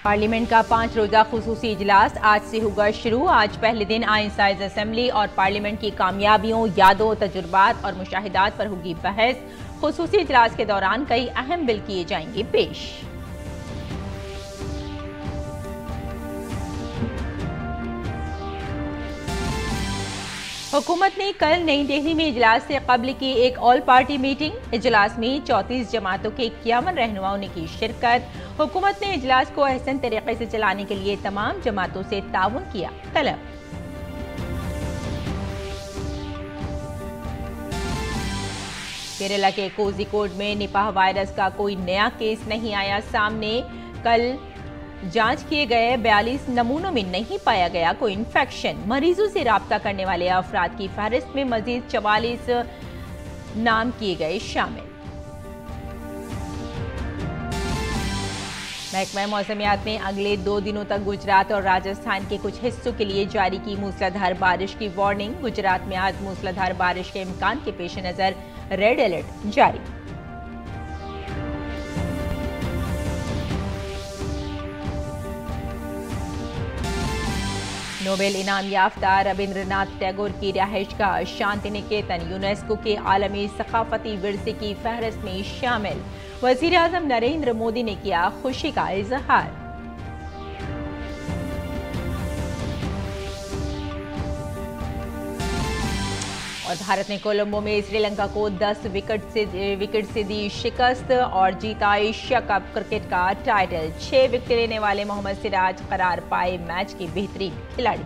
Parliament का 5 रोजा खुसूसी इजलास आज से होगा शुरू। आज पहले दिन आइन साइज असेंबली और पार्लियामेंट की कामयाबियों, यादों, तजुर्बात और मुशाहिदात पर होगी बहस। खुसूसी इजलास के दौरान कई अहम बिल किए जाएंगे पेश। हुकूमत ने कल नई दिल्ली में इजलास से कब्ल की एक ऑल पार्टी मीटिंग। इजलास में 34 जमातों के 51 रहनुमाओं ने की शिरकत। हुकूमत ने इजलास को अहसन तरीके से चलाने के लिए तमाम जमातों से ताउन किया तलब। केरला के कोझिकोड में निपाह वायरस का कोई नया केस नहीं आया सामने। कल जांच किए गए 42 नमूनों में नहीं पाया गया कोई इन्फेक्शन। मरीजों से राब्ता करने वाले अफराद की फहरिस्त में मजीद 44 नाम किए गए शामिल। महकमा मौसमियात ने अगले 2 दिनों तक गुजरात और राजस्थान के कुछ हिस्सों के लिए जारी की मूसलाधार बारिश की वार्निंग। गुजरात में आज मूसलाधार बारिश के इम्कान के पेश नजर रेड अलर्ट जारी। नोबेल इनाम याफ्ता रविंद्रनाथ टैगोर की रिहाइशगाह शांति निकेतन यूनेस्को के आलमी सकाफती विरसे की फहरिस्त में शामिल। वजीर आजम नरेंद्र मोदी ने किया खुशी का इजहार। और भारत ने कोलंबो में श्रीलंका को 10 विकेट से दी शिकस्त और जीता एशिया कप क्रिकेट का टाइटल। 6 विकेट लेने वाले मोहम्मद सिराज करार पाए मैच के बेहतरीन खिलाड़ी।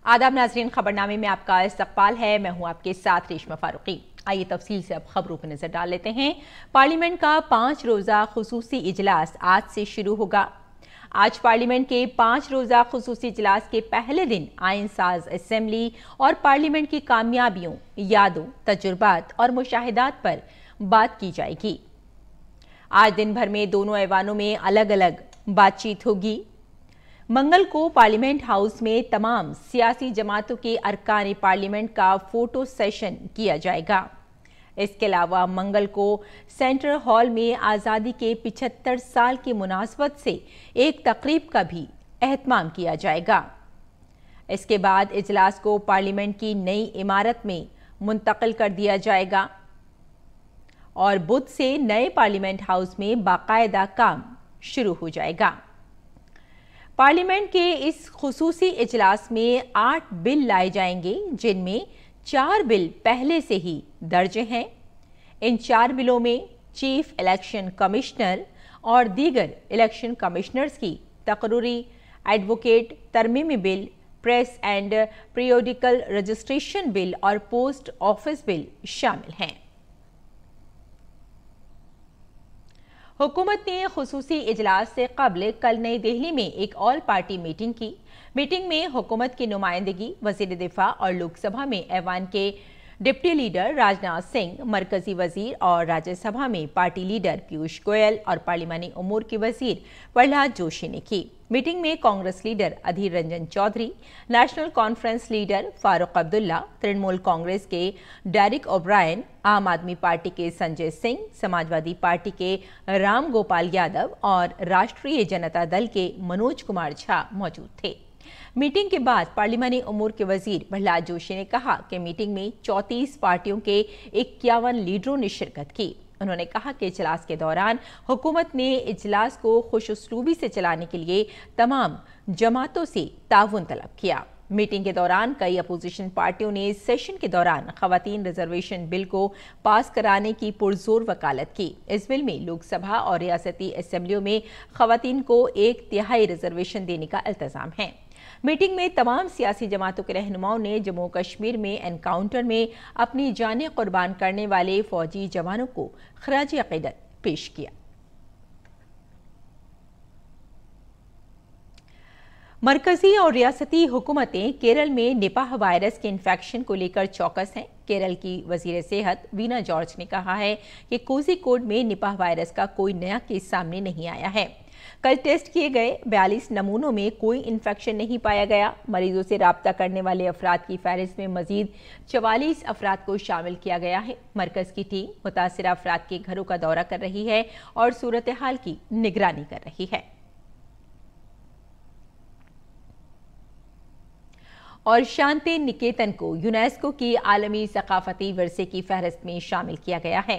आदाब नाजरीन, खबरनामे में आपका इस्तकबाल है। मैं हूं आपके साथ रेशमा फारूकी। आइए तफसील से अब खबरों पर नजर डाल लेते हैं। पार्लियामेंट का 5 रोजा खुसूसी इजलास आज से शुरू होगा। आज पार्लियामेंट के 5 रोजा खुसूसी इजलास के पहले दिन आइन साज असेंबली और पार्लियामेंट की कामयाबियों, यादों, तजुर्बात और मुशाहिदात पर बात की जाएगी। आज दिन भर में दोनों ऐवानों में अलग अलग बातचीत होगी। मंगल को पार्लियामेंट हाउस में तमाम सियासी जमातों के अरकान पार्लियामेंट का फोटो सेशन किया जाएगा। इसके अलावा मंगल को सेंट्रल हॉल में आज़ादी के 75 साल की मुनासबत से एक तकरीब का भी एहतमाम किया जाएगा। इसके बाद इजलास को पार्लियामेंट की नई इमारत में मुंतकिल कर दिया जाएगा और बुध से नए पार्लियामेंट हाउस में बाकायदा काम शुरू हो जाएगा। पार्लियामेंट के इस खुसूसी इजलास में 8 बिल लाए जाएंगे, जिनमें 4 बिल पहले से ही दर्ज हैं। इन 4 बिलों में चीफ इलेक्शन कमिश्नर और दीगर इलेक्शन कमिश्नर्स की तकरूरी, एडवोकेट तरमीमी bill, press and periodical registration bill और पोस्ट ऑफिस बिल शामिल हैं। हुकूमत ने खुसूसी इजलास से कब्ल कल नई दिल्ली में एक ऑल पार्टी मीटिंग की। मीटिंग में हुकूमत की नुमाइंदगी वजीर दिफा और लोकसभा में ऐवान के डिप्टी लीडर राजनाथ सिंह, मरकजी वजीर और राज्यसभा में पार्टी लीडर पीयूष गोयल और पार्लिमानी उमूर के वजीर प्रहलाद जोशी ने की। मीटिंग में कांग्रेस लीडर अधीर रंजन चौधरी, नेशनल कॉन्फ्रेंस लीडर फारूक अब्दुल्ला, तृणमूल कांग्रेस के डेरिक ओब्रायन, आम आदमी पार्टी के संजय सिंह, समाजवादी पार्टी के राम गोपाल यादव और राष्ट्रीय जनता दल के मनोज कुमार झा मौजूद थे। मीटिंग के बाद पार्लिमानी उमूर के वजीर प्रहलाद जोशी ने कहा कि मीटिंग में 34 पार्टियों के 51 लीडरों ने शिरकत की। उन्होंने कहा कि इजलास के दौरान हुकूमत ने इजलास को खुशउस्लूबी से चलाने के लिए तमाम जमातों से ताउन तलब किया। मीटिंग के दौरान कई अपोजिशन पार्टियों ने सेशन के दौरान खवातीन रिजर्वेशन बिल को पास कराने की पुरजोर वकालत की। इस बिल में लोकसभा और रियासती असेंबलियों में खवातीन को 1/3 रिजर्वेशन देने का इल्तजाम है। मीटिंग में तमाम सियासी जमातों के रहनुमाओं ने जम्मू कश्मीर में एनकाउंटर में अपनी जानें कुर्बान करने वाले फौजी जवानों को खराज अकीदत पेश किया। मरकजी और रियासती हुकूमतें केरल में निपाह वायरस के इन्फेक्शन को लेकर चौकस हैं। केरल की वजीर सेहत वीना जॉर्ज ने कहा है कि कोझिकोड में निपाह वायरस का कोई नया केस सामने नहीं आया है। कल टेस्ट किए गए 42 नमूनों में कोई इन्फेक्शन नहीं पाया गया। मरीजों से राब्ता करने वाले अफराद की फहरिस्त में मजीद 44 अफराद को शामिल किया गया है। मरकज की टीम मुतासिरा अफराद के घरों का दौरा कर रही है और सूरत हाल की निगरानी कर रही है। और शांति निकेतन को यूनेस्को की आलमी सकाफती विरसे की फहरिस्त में शामिल किया गया है।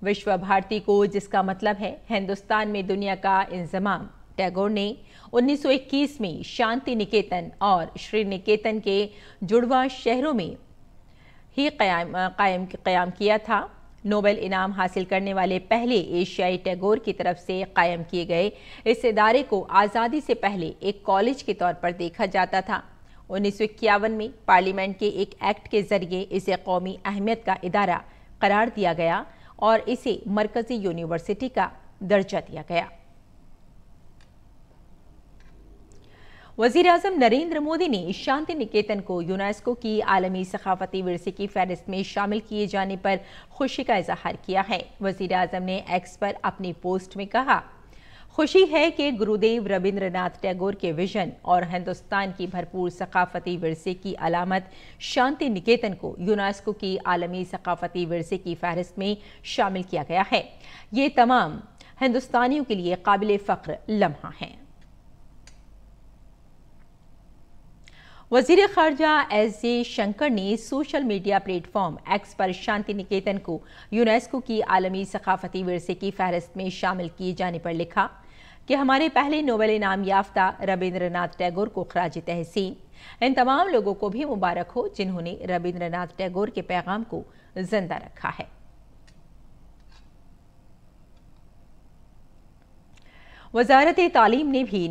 विश्व भारती को, जिसका मतलब है हिंदुस्तान में दुनिया का इंजमाम, टैगोर ने 1921 में शांति निकेतन और श्री निकेतन के जुड़वा शहरों में ही कयाम किया था। नोबेल इनाम हासिल करने वाले पहले एशियाई टैगोर की तरफ से कायम किए गए इस इदारे को आज़ादी से पहले एक कॉलेज के तौर पर देखा जाता था। 1951 में पार्लियामेंट के एक एक्ट के जरिए इसे कौमी अहमियत का इदारा करार दिया गया और इसे मरकजी यूनिवर्सिटी का दर्जा दिया गया। वज़ीर-ए-आज़म नरेंद्र मोदी ने शांति निकेतन को यूनेस्को की आलमी सकाफती विरसे की फहरिस्त में शामिल किए जाने पर खुशी का इजहार किया है। वज़ीर-ए-आज़म ने एक्स पर अपनी पोस्ट में कहा, खुशी है कि गुरुदेव रविंद्रनाथ टैगोर के विजन और हिंदुस्तान की भरपूर सकाफती विरसे की अलामत शांति निकेतन को यूनेस्को की आलमी सकाफती विरसे की फहरिस्त में शामिल किया गया है। ये तमाम हिंदुस्तानियों के लिए काबिल फ़ख्र लम्हा है। वज़ीर ख़ारजा एस जयशंकर ने सोशल मीडिया प्लेटफॉर्म एक्स पर शांति निकेतन को यूनेस्को की आलमी सकाफती विरसे की फहरिस्त में शामिल किए जाने पर लिखा कि हमारे पहले नोबेल इनाम याफ्ता रविंद्रनाथ टैगोर को खराज तहसीन। इन तमाम लोगों को भी मुबारक हो जिन्होंने रविंद्रनाथ टैगोर के पैगाम को जिंदा रखा है। वजारत तालीम ने भी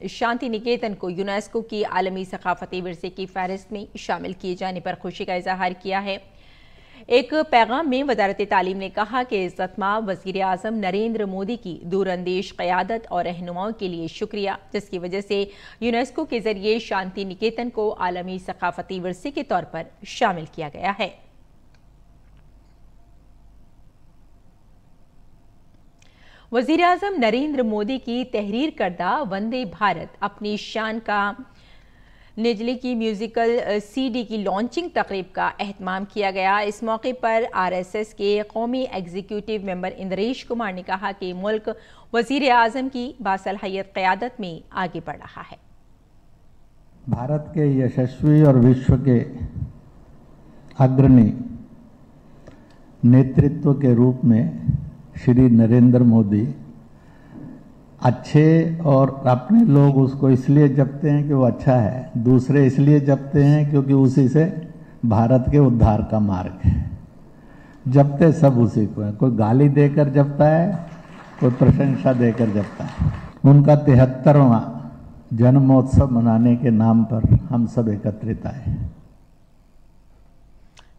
शांति निकेतन को यूनेस्को की आलमी सकाफती विरसे की फहरिस्त में शामिल किए जाने पर खुशी का इजहार किया है। एक पैगाम में वजारत तालीम ने कहा कि इज़्ज़तमाब वज़ीर-ए-आज़म नरेंद्र मोदी की दूरअंदेश क़यादत और रहनुमाओं के लिए शुक्रिया, जिसकी वजह से यूनेस्को के जरिए शांति निकेतन को आलमी सकाफती विरसे के तौर पर शामिल किया गया है। वज़ीर-ए-आज़म नरेंद्र मोदी की तहरीर करदा वंदे भारत अपनी शान का निजली की म्यूजिकल सीडी की लॉन्चिंग तकरीब का एहतमाम किया गया। इस मौके पर आरएसएस के कौमी एग्जीक्यूटिव मेंबर इंद्रेश कुमार ने कहा कि मुल्क वज़ीर-ए-आज़म की बासलाहियत क़यादत में आगे बढ़ रहा है। भारत के यशस्वी और विश्व के अग्रणी नेतृत्व के रूप में श्री नरेंद्र मोदी अच्छे, और अपने लोग उसको इसलिए जपते हैं कि वो अच्छा है, दूसरे इसलिए जपते हैं क्योंकि उसी से भारत के उद्धार का मार्ग है। जपते सब उसी को है, कोई गाली देकर जपता है, कोई प्रशंसा देकर जपता है। उनका 73वां जन्मोत्सव मनाने के नाम पर हम सब एकत्रित आए।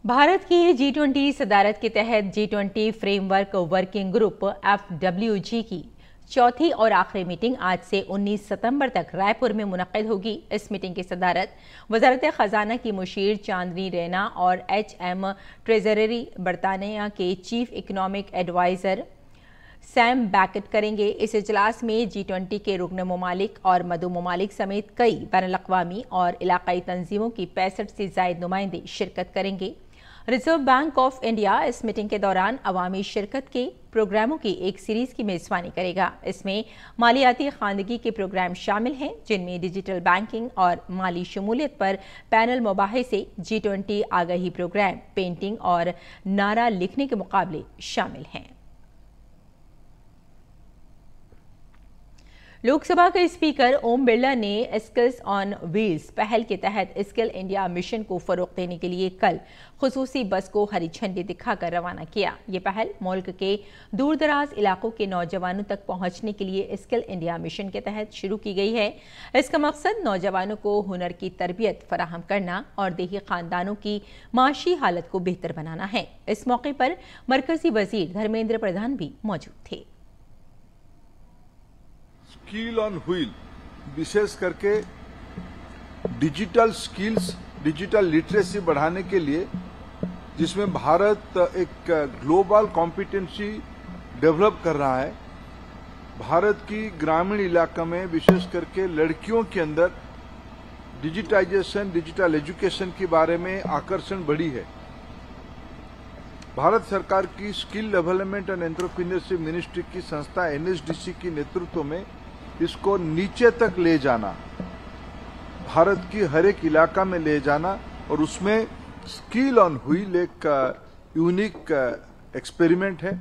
भारत की G20 सदारत के तहत G20 framework working group FWG की चौथी और आखिरी मीटिंग आज से 19 सितंबर तक रायपुर में मुनक्किद होगी। इस मीटिंग की सदारत वजारत खजाना की मुशीर चांदनी रैना और HM ट्रेजररी बरतानिया के chief economic adviser Sam Beckett करेंगे। इस इजलास में G20 के रुकन ममालिक और मदू ममालिक समेत कई बैनुल-अक़वामी और इलाकाई तंजीमों की 65 से ज़ायद नुमाइंदे शिरकत करेंगे। रिजर्व बैंक ऑफ इंडिया इस मीटिंग के दौरान अवामी शिरकत के प्रोग्रामों की एक सीरीज की मेज़बानी करेगा। इसमें मालियाती खानदगी के प्रोग्राम शामिल हैं, जिनमें डिजिटल बैंकिंग और माली शमूलियत पर पैनल मुबाहिसे, G20 आगाही प्रोग्राम, पेंटिंग और नारा लिखने के मुकाबले शामिल हैं। लोकसभा के स्पीकर ओम बिरला ने स्किल्स ऑन व्हील्स पहल के तहत स्किल इंडिया मिशन को फरोग देने के लिए कल खुसूसी बस को हरी झंडी दिखाकर रवाना किया। ये पहल मुल्क के दूर दराज इलाकों के नौजवानों तक पहुंचने के लिए स्किल इंडिया मिशन के तहत शुरू की गई है। इसका मकसद नौजवानों को हुनर की तरबियत फराहम करना और देही खानदानों की माशी हालत को बेहतर बनाना है। इस मौके पर मरकजी वजीर धर्मेंद्र प्रधान भी मौजूद थे। स्किल ऑन व्हील विशेष करके डिजिटल स्किल्स, डिजिटल लिटरेसी बढ़ाने के लिए, जिसमें भारत एक ग्लोबल कॉम्पिटेंसी डेवलप कर रहा है, भारत की ग्रामीण इलाका में विशेष करके लड़कियों के अंदर डिजिटाइजेशन, डिजिटल एजुकेशन के बारे में आकर्षण बढ़ी है। भारत सरकार की skill development and entrepreneurship ministry की संस्था NSDC की नेतृत्व में इसको नीचे तक ले जाना, भारत की हर एक इलाका में ले जाना और उसमें स्किल ऑन व्हील एक यूनिक एक्सपेरिमेंट है।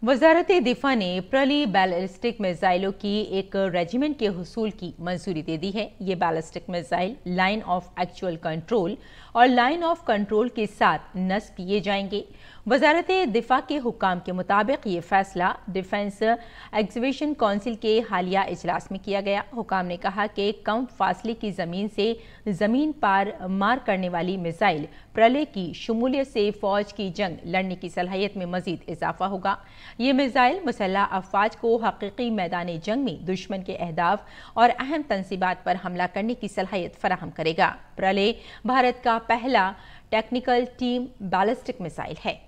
वजारत दिफा ने प्रली बैलिस्टिक मिसाइलों की एक रेजिमेंट के हुसूल की मंजूरी दे दी है। ये ballistic missile line of actual control और लाइन ऑफ कंट्रोल के साथ नस्ब किए जाएंगे। वजारत दिफा के हुक्काम के मुताबिक ये फैसला डिफेंस एग्जीबिशन काउंसिल के हालिया इजलास में किया गया। हुक्काम ने कहा कि कम फासले की जमीन से जमीन पार मार करने वाली मिसाइल प्रलय की शमूलियत से फौज की जंग लड़ने की सलाहियत में मजीद इजाफा होगा। ये मिसाइल मुसल्लह अफवाज को हकीकी मैदान जंग में दुश्मन के अहदाफ और अहम तंसीबात पर हमला करने की सलाहियत फराहम करेगा। प्रलय भारत का पहला टेक्निकल टीम बैलिस्टिक मिसाइल है।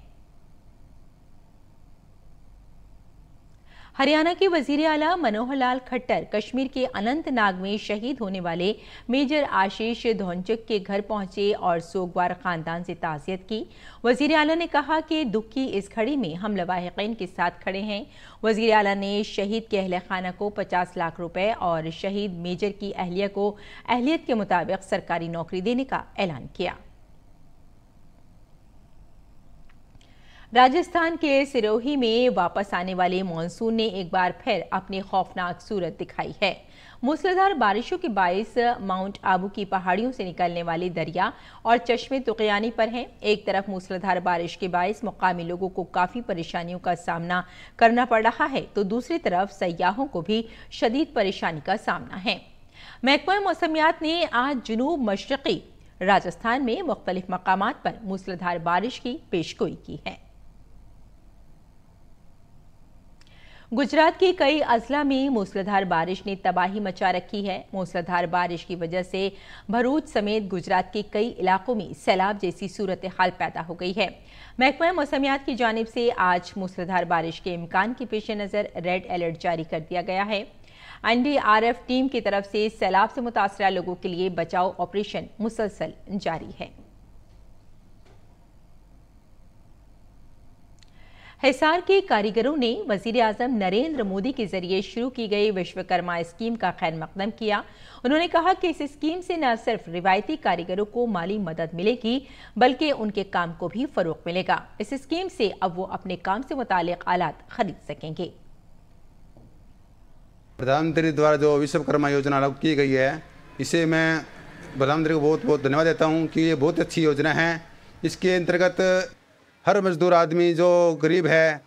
हरियाणा के वजीर आला मनोहर लाल खट्टर कश्मीर के अनंतनाग में शहीद होने वाले मेजर आशीष धोंचक के घर पहुंचे और सोगवार खानदान से ताज़ियत की। वजीर आला ने कहा कि दुख की इस घड़ी में हम लवाहिकीन के साथ खड़े हैं। वजीर आला ने शहीद के अहले खाना को 50 लाख रुपए और शहीद मेजर की अहलिया को अहलियत के मुताबिक सरकारी नौकरी देने का ऐलान किया। राजस्थान के सिरोही में वापस आने वाले मानसून ने एक बार फिर अपनी खौफनाक सूरत दिखाई है। मूसलाधार बारिशों के बायस माउंट आबू की पहाड़ियों से निकलने वाली दरिया और चश्मे तुक़यानी पर हैं। एक तरफ मूसलाधार बारिश के बायस मुकामी लोगों को काफ़ी परेशानियों का सामना करना पड़ रहा है, तो दूसरी तरफ सयाहों को भी शदीद परेशानी का सामना है। महकमा मौसमियात ने आज जुनूब मशरक़ी राजस्थान में मुख्तलिफ मकामात पर मूसलाधार बारिश की पेशगोई की है। गुजरात के कई अजला में मूसलाधार बारिश ने तबाही मचा रखी है। मूसलाधार बारिश की वजह से भरूच समेत गुजरात के कई इलाकों में सैलाब जैसी सूरत हाल पैदा हो गई है। महकमा मौसमियात की जानिब से आज मूसलाधार बारिश के इम्कान के पेश नज़र रेड अलर्ट जारी कर दिया गया है। NDRF टीम की तरफ से सैलाब से मुतासरा लोगों के लिए बचाव ऑपरेशन मुसलसल जारी है। हिसार के कारीगरों ने वजीर आजम नरेंद्र मोदी के जरिए शुरू की गई विश्वकर्मा स्कीम का खैर मकदम किया। उन्होंने कहा कि इस स्कीम से न सिर्फ रिवायती कारीगरों को माली मदद मिलेगी बल्कि उनके काम को भी फरोग मिलेगा। इस स्कीम से अब वो अपने काम से मुतालिक आलात खरीद सकेंगे। प्रधानमंत्री द्वारा जो विश्वकर्मा योजना लागू की गई है, इसे मैं प्रधानमंत्री को बहुत बहुत धन्यवाद देता हूँ कि ये बहुत अच्छी योजना है। इसके अंतर्गत हर मजदूर आदमी जो गरीब है,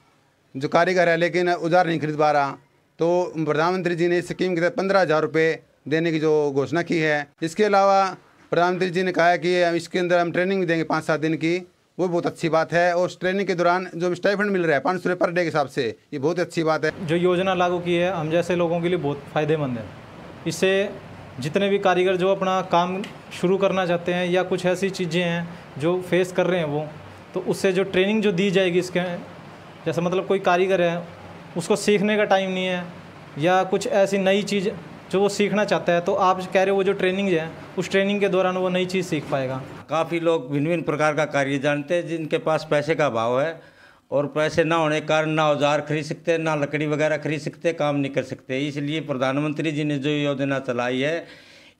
जो कारीगर है लेकिन औजार नहीं खरीद पा रहा, तो प्रधानमंत्री जी ने इस स्कीम के तहत 15,000 रुपये देने की जो घोषणा की है। इसके अलावा प्रधानमंत्री जी ने कहा है कि इसके अंदर हम ट्रेनिंग भी देंगे 5-7 दिन की, वो बहुत अच्छी बात है। और ट्रेनिंग के दौरान जो स्टाइपेंड मिल रहा है 500 रुपये पर डे के हिसाब से, ये बहुत अच्छी बात है। जो योजना लागू की है हम जैसे लोगों के लिए बहुत फ़ायदेमंद है। इससे जितने भी कारीगर जो अपना काम शुरू करना चाहते हैं या कुछ ऐसी चीज़ें हैं जो फेस कर रहे हैं वो, तो उससे जो ट्रेनिंग जो दी जाएगी इसके, जैसे मतलब कोई कारीगर है उसको सीखने का टाइम नहीं है या कुछ ऐसी नई चीज़ जो वो सीखना चाहता है, तो आप कह रहे हो वो जो ट्रेनिंग है उस ट्रेनिंग के दौरान वो नई चीज़ सीख पाएगा। काफ़ी लोग भिन्न भिन्न प्रकार का कार्य जानते हैं जिनके पास पैसे का अभाव है और पैसे ना होने के कारण ना औजार खरीद सकते, ना लकड़ी वगैरह खरीद सकते, काम नहीं कर सकते। इसलिए प्रधानमंत्री जी ने जो योजना चलाई है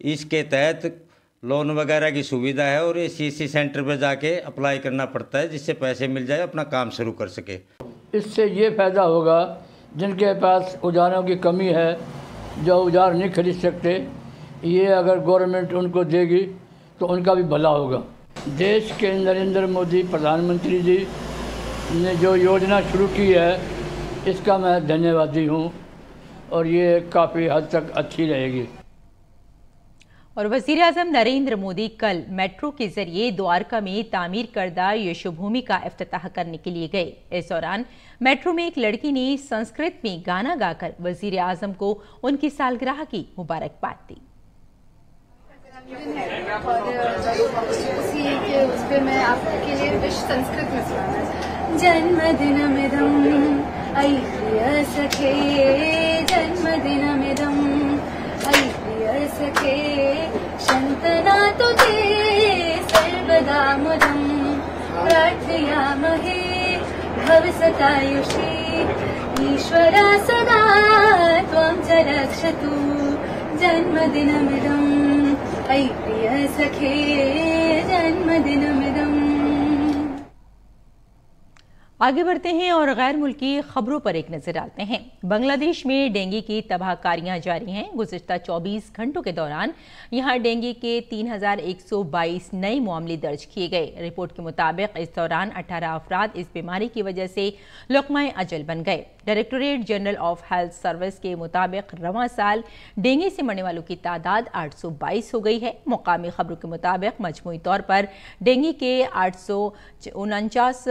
इसके तहत लोन वगैरह की सुविधा है और ये CSC सेंटर पर जाके अप्लाई करना पड़ता है जिससे पैसे मिल जाए, अपना काम शुरू कर सके। इससे ये फ़ायदा होगा जिनके पास औजारों की कमी है, जो औजार नहीं खरीद सकते, ये अगर गवर्नमेंट उनको देगी तो उनका भी भला होगा। देश के नरेंद्र मोदी प्रधानमंत्री जी ने जो योजना शुरू की है इसका मैं धन्यवादी हूँ और ये काफ़ी हद तक अच्छी रहेगी। और वज़ीर आज़म नरेंद्र मोदी कल मेट्रो के जरिए द्वारका में तामीर करदा यशोभूमि का इफ्तिताह करने के लिए गए। इस दौरान मेट्रो में एक लड़की ने संस्कृत में गाना गाकर वज़ीर आज़म को उनकी सालगिरह की मुबारकबाद दी। उस पे मैं आपके लिए विश संस्कृत में सुनाना। जन्मदिनमिदं अयि प्रिय सखे जन्मदिनमिदम् अयि प्रिय सखे शन्तनातु ते सर्वदा मुदम् प्रार्थयामहे भवसतायुषी ईश्वरा सदा त्वां च रक्षतु जन्मदिनमिदम् अयि प्रिय सखे जन्मदिनमिदम्। आगे बढ़ते हैं और गैर मुल्की खबरों पर एक नजर डालते हैं। बांग्लादेश में डेंगू की तबाहकारियां जारी हैं। गुज़िश्ता 24 घंटों के दौरान यहां डेंगू के 3122 नए मामले दर्ज किए गए। रिपोर्ट के मुताबिक इस दौरान 18 अफराद इस बीमारी की वजह से लुक़्मा अजल बन गए। Directorate general of health service के मुताबिक रवां साल डेंगू से मरने वालों की तादाद 822 हो गई है। मुकामी खबरों के मुताबिक मजमूई तौर पर डेंगू के 849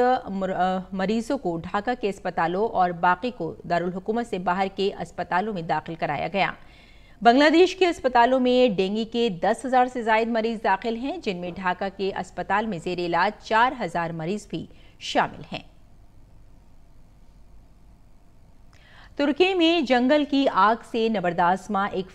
मरीजों को ढाका के अस्पतालों और बाकी को दारुल हुकूमत से बाहर के अस्पतालों में दाखिल कराया गया। बांग्लादेश के अस्पतालों में डेंगू के 10,000 से ज्यादा मरीज दाखिल हैं, जिनमें ढाका के अस्पताल में जेर इलाज 4,000 मरीज भी शामिल हैं। तुर्की में जंगल की आग से नबरदासमा एक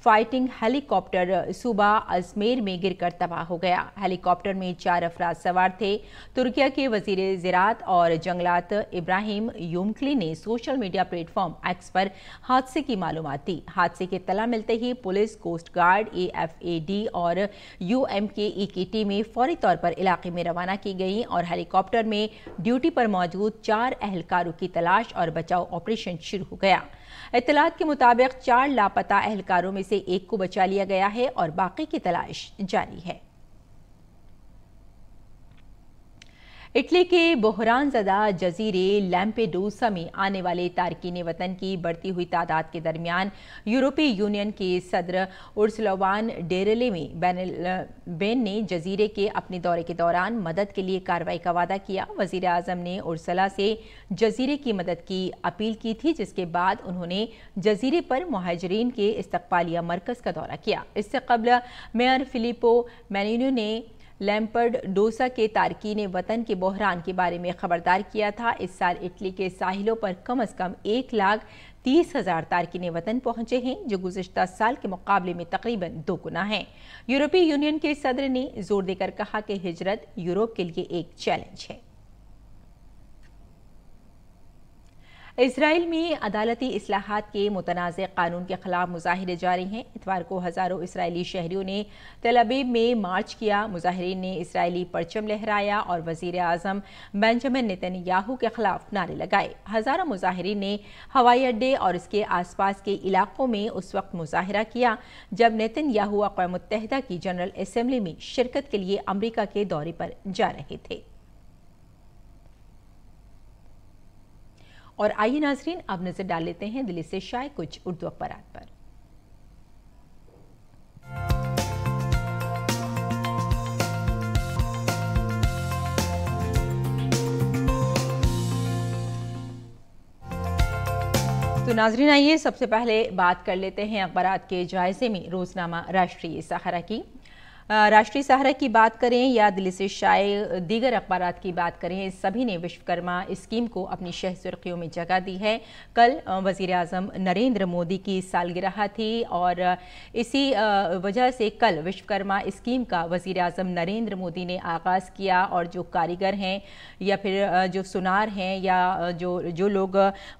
फाइटिंग हेलीकॉप्टर सुबह अजमेर में गिरकर तबाह हो गया। हेलीकॉप्टर में 4 अफराद सवार थे। तुर्की के वजीर ज़राअत और जंगलात इब्राहिम यूमक्ली ने सोशल मीडिया प्लेटफॉर्म एक्स पर हादसे की मालूमात दी। हादसे की इत्तला मिलते ही पुलिस, कोस्ट गार्ड, AFAD और UMKE की टीमें फौरी तौर पर इलाके में रवाना की गईं और हेलीकॉप्टर में ड्यूटी पर मौजूद 4 एहलकारों की तलाश और बचाव ऑपरेशन शुरू हो गया। इत्तलात के मुताबिक 4 लापता एहलकारों में से एक को बचा लिया गया है और बाकी की तलाश जारी है। इटली के बहरान ज़दा जजीरे लैम्पेडूसा में आने वाले तारकीन वतन की बढ़ती हुई तादाद के दरमियान यूरोपीय यूनियन के सदर उर्सुला डेरेले में बेन ने जजीरे के अपने दौरे के दौरान मदद के लिए कार्रवाई का वादा किया। वजीर आजम ने उर्सुला से जजीरे की मदद की अपील की थी, जिसके बाद उन्होंने जजीरे पर मुहाजिरीन के इस्तकबालिया मरकज़ का दौरा किया। इससे कबल मेयर फिलिपो मैनिनो ने लैम्पेडूसा के तारकीन वतन के बहरान के बारे में खबरदार किया था। इस साल इटली के साहिलों पर कम से कम 1,30,000 तारकीन वतन पहुंचे हैं, जो गुज़िश्ता साल के मुकाबले में तकरीबन 2 गुना है। यूरोपीय यूनियन के सदर ने जोर देकर कहा कि हिजरत यूरोप के लिए एक चैलेंज है। इजराइल में अदालती इस्लाहात के मुतनाज़ कानून के खिलाफ मुजाहिरे जारी हैं। इतवार को हज़ारों इसराइली शहरियों ने तेल अवीव में मार्च किया। मुजाहिरीन ने इसराइली परचम लहराया और वज़ीर आज़म बेंजामिन नेतन्याहू के खिलाफ नारे लगाए। हज़ारों मुजाहिरीन ने हवाई अड्डे और इसके आसपास के इलाकों में उस वक्त मुजाहिरा किया जब नेतन्याहू अक़वाम मुत्तहिदा की जनरल असम्बली में शिरकत के लिए अमरीका के दौरे पर जा रहे थे। और आइए नाज़रीन, अब नजर डाल लेते हैं दिल्ली से शाये कुछ उर्दू अखबारात पर। तो नाज़रीन, आइए सबसे पहले बात कर लेते हैं अखबारात के जायजे में रोजनामा राष्ट्रीय सहारा की। राष्ट्रीय सहारा की बात करें या दिल्ली से शाये दीगर अखबारात की बात करें, सभी ने विश्वकर्मा स्कीम को अपनी शह सुर्खियों में जगह दी है। कल वज़ीर आज़म नरेंद्र मोदी की सालगिरह थी और इसी वजह से कल विश्वकर्मा स्कीम का वज़ीर आज़म नरेंद्र मोदी ने आगाज़ किया और जो कारीगर हैं या फिर जो सुनार हैं या जो लोग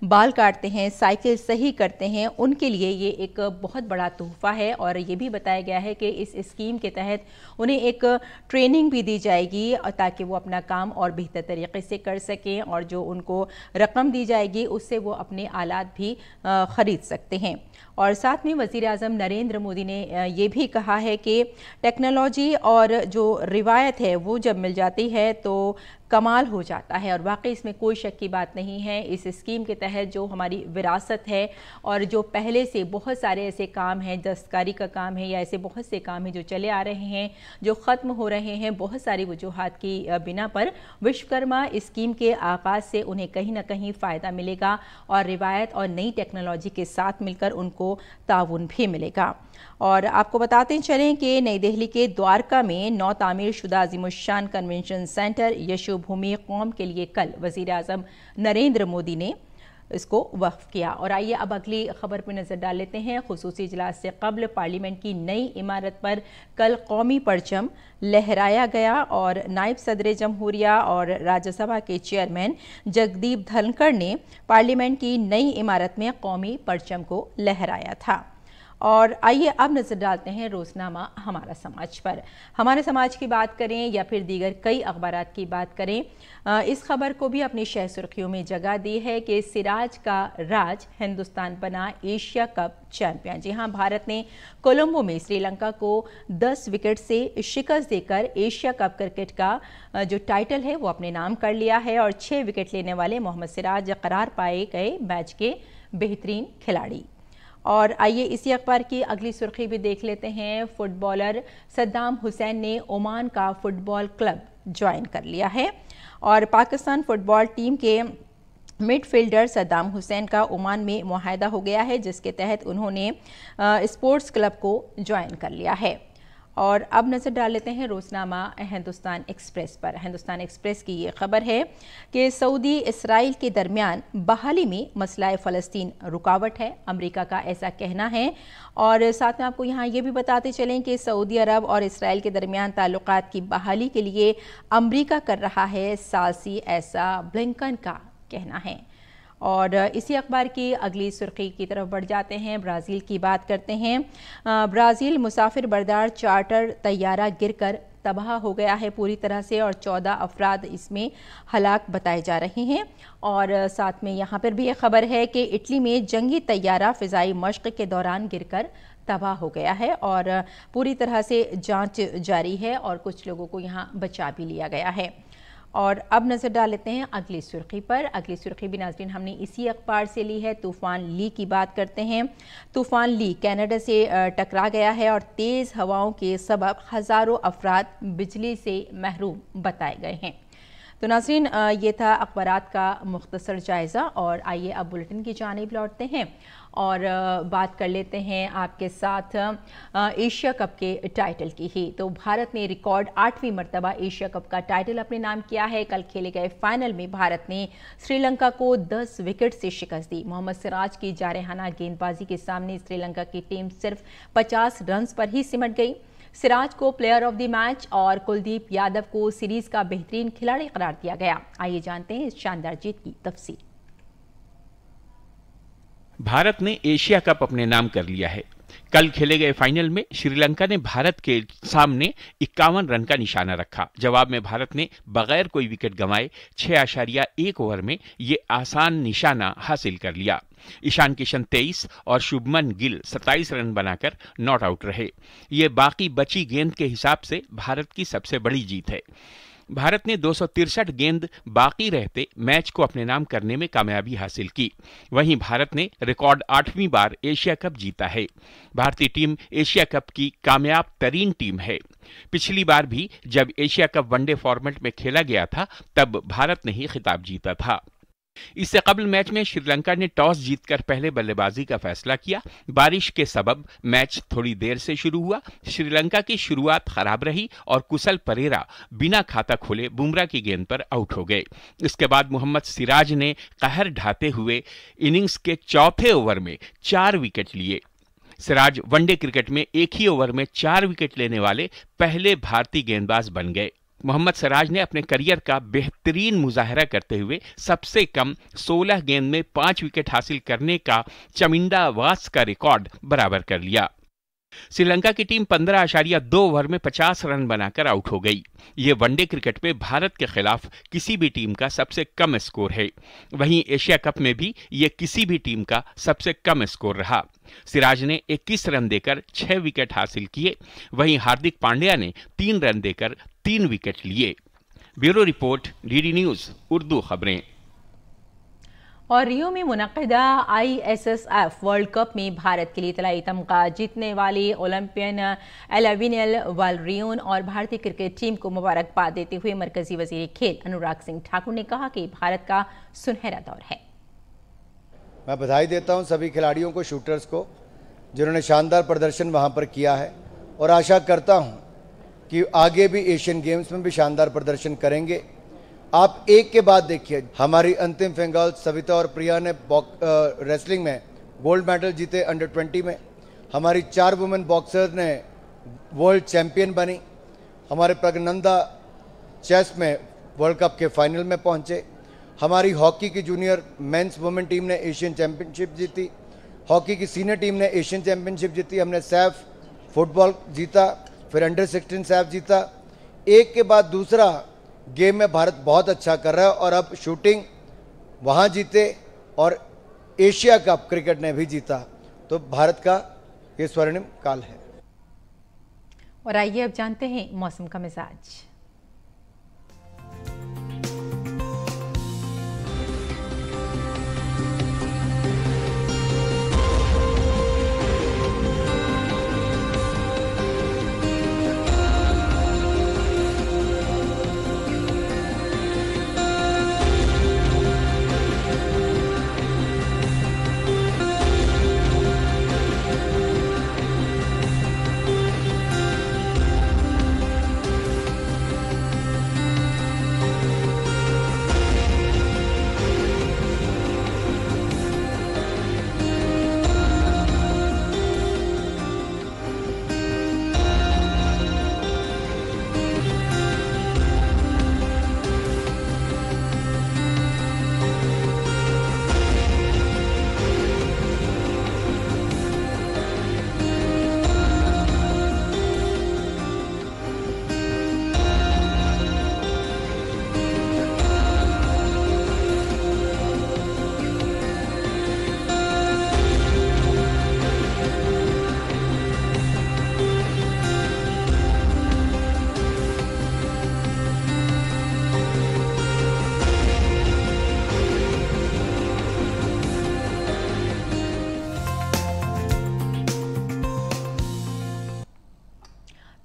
बाल काटते हैं, साइकिल सही करते हैं, उनके लिए ये एक बहुत बड़ा तोहफ़ा है। और ये भी बताया गया है कि इस स्कीम के तहत उन्हें एक ट्रेनिंग भी दी जाएगी ताकि वो अपना काम और बेहतर तरीके से कर सकें और जो उनको रकम दी जाएगी उससे वो अपने आलात भी खरीद सकते हैं। और साथ में वज़ीर आज़म नरेंद्र मोदी ने ये भी कहा है कि टेक्नोलॉजी और जो रिवायत है वो जब मिल जाती है तो कमाल हो जाता है। और वाकई इसमें कोई शक की बात नहीं है। इस स्कीम के तहत जो हमारी विरासत है और जो पहले से बहुत सारे ऐसे काम हैं, दस्तकारी का काम है या ऐसे बहुत से काम हैं जो चले आ रहे हैं, जो ख़त्म हो रहे हैं बहुत सारी वजूहात की बिना पर। विश्वकर्मा स्कीम के आगाज़ से उन्हें कहीं ना कहीं फ़ायदा मिलेगा और रिवायत और नई टेक्नोलॉजी के साथ मिलकर उनको ताउन भी मिलेगा। और आपको बताते चलें कि नई दिल्ली के द्वारका में नौ तामीर शुदा अज़ीमुश्शान कन्वेंशन सेंटर यशोभूमि कौम के लिए कल वज़ीर आज़म नरेंद्र मोदी ने इसको वक्फ किया। और आइए अब अगली खबर पर नज़र डाल लेते हैं। खुसूसी इजलास से कबल पार्लियामेंट की नई इमारत पर कल कौमी परचम लहराया गया और नायब सदर जमहूरिया और राज्यसभा के चेयरमैन जगदीप धनखड़ ने पार्लियामेंट की नई इमारत में कौमी परचम को लहराया था। और आइए अब नज़र डालते हैं रोज़नामा हमारा समाज पर। हमारे समाज की बात करें या फिर दीगर कई अखबारात की बात करें, इस खबर को भी अपनी शह सुर्खियों में जगह दी है कि सिराज का राज, हिंदुस्तान बना एशिया कप चैंपियन। जी हां, भारत ने कोलंबो में श्रीलंका को 10 विकेट से शिकस्त देकर एशिया कप क्रिकेट का जो टाइटल है वो अपने नाम कर लिया है और 6 विकेट लेने वाले मोहम्मद सिराज करार पाए गए मैच के बेहतरीन खिलाड़ी। और आइए इसी अखबार की अगली सुर्खी भी देख लेते हैं। फुटबॉलर सद्दाम हुसैन ने ओमान का फुटबॉल क्लब ज्वाइन कर लिया है और पाकिस्तान फुटबॉल टीम के मिडफील्डर सद्दाम हुसैन का ओमान में मुआहदा हो गया है, जिसके तहत उन्होंने स्पोर्ट्स क्लब को ज्वाइन कर लिया है। और अब नज़र डाल लेते हैं रोज़नामा हिंदुस्तान एक्सप्रेस पर। हिंदुस्तान एक्सप्रेस की ये खबर है कि सऊदी इसराइल के दरमियान बहाली में मसला फ़लस्तीन रुकावट है, अमेरिका का ऐसा कहना है। और साथ में आपको यहाँ ये भी बताते चलें कि सऊदी अरब और इसराइल के दरमियान ताल्लुकात की बहाली के लिए अमेरिका कर रहा है साज़ी, ऐसा ब्लिंकन का कहना है। और इसी अखबार की अगली सुर्खी की तरफ बढ़ जाते हैं, ब्राज़ील की बात करते हैं। ब्राज़ील मुसाफिर बरदार चार्टर तैयारा गिरकर तबाह हो गया है पूरी तरह से और 14 अफराद इसमें हलाक बताए जा रहे हैं। और साथ में यहाँ पर भी ये खबर है कि इटली में जंगी तैयारा फ़िज़ाई मश्क के दौरान गिरकर तबाह हो गया है और पूरी तरह से जाँच जारी है और कुछ लोगों को यहाँ बचा भी लिया गया है। और अब नज़र डाल लेते हैं अगली सुर्खी पर। अगली सुर्खी भी नाज़रीन हमने इसी अखबार से ली है। तूफ़ान ली की बात करते हैं। तूफ़ान ली कनाडा से टकरा गया है और तेज़ हवाओं के सबब हज़ारों अफराद बिजली से महरूम बताए गए हैं। तो नाज़रीन, ये था अखबारात का मुख्तसर जायज़ा और आइए अब बुलेटिन की जानिब लौटते हैं और बात कर लेते हैं आपके साथ एशिया कप के टाइटल की ही। तो भारत ने रिकॉर्ड 8वीं मरतबा एशिया कप का टाइटल अपने नाम किया है। कल खेले गए फाइनल में भारत ने श्रीलंका को 10 विकेट से शिकस्त दी। मोहम्मद सिराज की जारहाना गेंदबाजी के सामने श्रीलंका की टीम सिर्फ 50 रन पर ही सिमट गई। सिराज को प्लेयर ऑफ द मैच और कुलदीप यादव को सीरीज का बेहतरीन खिलाड़ी करार दिया गया। आइए जानते हैं इस शानदार जीत की तफसील। भारत ने एशिया कप अपने नाम कर लिया है। कल खेले गए फाइनल में श्रीलंका ने भारत के सामने 51 रन का निशाना रखा। जवाब में भारत ने बगैर कोई विकेट गंवाए 6.1 ओवर में ये आसान निशाना हासिल कर लिया। ईशान किशन 23 और शुभमन गिल 27 रन बनाकर नॉट आउट रहे। ये बाकी बची गेंद के हिसाब से भारत की सबसे बड़ी जीत है। भारत ने 263 गेंद बाकी रहते मैच को अपने नाम करने में कामयाबी हासिल की। वहीं भारत ने रिकॉर्ड 8वीं बार एशिया कप जीता है। भारतीय टीम एशिया कप की कामयाब तरीन टीम है। पिछली बार भी जब एशिया कप वनडे फॉर्मेट में खेला गया था तब भारत ने ही खिताब जीता था। इससे कबल मैच में श्रीलंका ने टॉस जीतकर पहले बल्लेबाजी का फैसला किया। बारिश के सबब मैच थोड़ी देर से शुरू हुआ। श्रीलंका की शुरुआत खराब रही और कुशल परेरा बिना खाता खोले बुमराह की गेंद पर आउट हो गए। इसके बाद मोहम्मद सिराज ने कहर ढाते हुए इनिंग्स के चौथे ओवर में 4 विकेट लिए। सिराज वनडे क्रिकेट में एक ही ओवर में 4 विकेट लेने वाले पहले भारतीय गेंदबाज बन गए। मोहम्मद सिराज ने अपने करियर का बेहतरीन मुजाहरा करते हुए सबसे कम 16 गेंद में 5 विकेट हासिल करने का चमिंदा वास का रिकॉर्ड बराबर कर लिया। श्रीलंका की टीम 15.2 ओवर में 50 रन बनाकर आउट हो गई। ये वनडे क्रिकेट में भारत के खिलाफ किसी भी टीम का सबसे कम स्कोर है। वहीं एशिया कप में भी ये किसी भी टीम का सबसे कम स्कोर रहा। सिराज ने 21 रन देकर 6 विकेट हासिल किए। वहीं हार्दिक पांड्या ने 3 रन देकर 3 विकेट लिए। Bureau report, DD news Urdu खबरें। और रियो में मुनक़िदा ISSF वर्ल्ड कप में भारत के लिए तलाई तमगा जीतने वाली ओलंपियन एलाविनियल वालरियोन और भारतीय क्रिकेट टीम को मुबारकबाद देते हुए मरकजी वजीर खेल अनुराग सिंह ठाकुर ने कहा कि भारत का सुनहरा दौर है। मैं बधाई देता हूं सभी खिलाड़ियों को, शूटर्स को, जिन्होंने शानदार प्रदर्शन वहां पर किया है और आशा करता हूं कि आगे भी एशियन गेम्स में भी शानदार प्रदर्शन करेंगे। आप एक के बाद देखिए, हमारी अंतिम फेंगाल सविता और प्रिया ने रेसलिंग में गोल्ड मेडल जीते अंडर 20 में। हमारी 4 वुमेन बॉक्सर ने वर्ल्ड चैंपियन बनी। हमारे प्रज्ञनंदा चेस में वर्ल्ड कप के फाइनल में पहुंचे। हमारी हॉकी की जूनियर मेंस वुमेन टीम ने एशियन चैंपियनशिप जीती। हॉकी की सीनियर टीम ने एशियन चैंपियनशिप जीती। हमने सैफ फुटबॉल जीता, फिर अंडर 16 सैफ जीता। एक के बाद दूसरा गेम में भारत बहुत अच्छा कर रहा है और अब शूटिंग वहाँ जीते और एशिया कप क्रिकेट ने भी जीता, तो भारत का ये स्वर्णिम काल है। और आइए अब जानते हैं मौसम का मिजाज।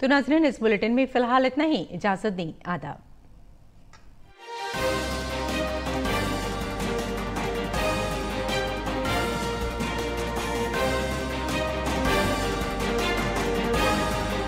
तो नाज़रीन, इस बुलेटिन में फिलहाल इतना ही। इजाज़त दें, आदाब।